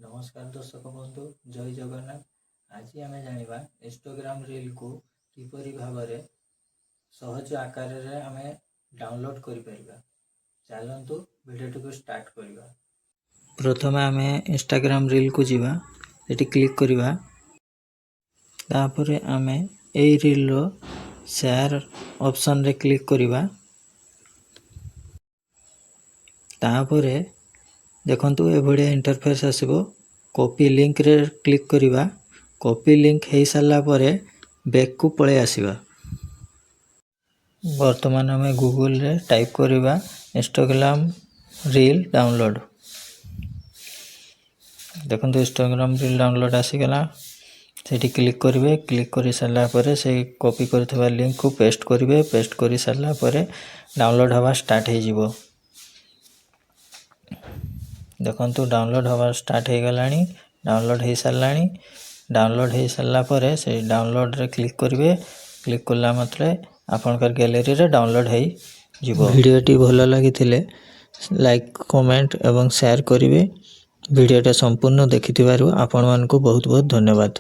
नमस्कार दर्शक बंधु जय जगन्नाथ। आज आम जाना इंस्टाग्राम रील को किपरि भाव सहज आकार आम डाउनलोड कर चलतु वीडियो को स्टार्ट करवा। प्रथम आम इंस्टाग्राम रील को जीवा ये क्लिक करवा। तापर आम ए रील रो शेयर ऑप्शन रे क्लिक करवा। तापर देखंतु ए भडिया इंटरफेस आसीबो। कॉपी लिंक रे क्लिक करवा। कॉपी लिंक हो सारा पर बैक को पळे आसीबा। वर्तमान हमें गूगल रे टाइप करवा इंस्टाग्राम रील डाउनलोड। देखंतु इंस्टाग्राम रील डाउनलोड आसीगला। सेठी क्लिक करेंगे। क्लिक कर सारा पर से कॉपी करथिबा लिंक को पेस्ट करेंगे। पेस्ट कर सारा पर डाउनलोड हवा स्टार्ट हो जिवो। देखंतु डाउनलोड हवा स्टार्ट हो गलानी। डाउनलोड हो सारानी। डाउनलोड हो सारा पर से डाउनलोड रे क्लिक करेंगे। क्लिक कला मात्रे आपनकर गैलरी रे डाउनलोड हो जिवो। वीडियोटी भलो लागिथिले लाइक कमेंट एवं शेयर करेंगे। वीडियोटा संपूर्ण देखिथिबारु आपण मानकु बहुत बहुत धन्यवाद।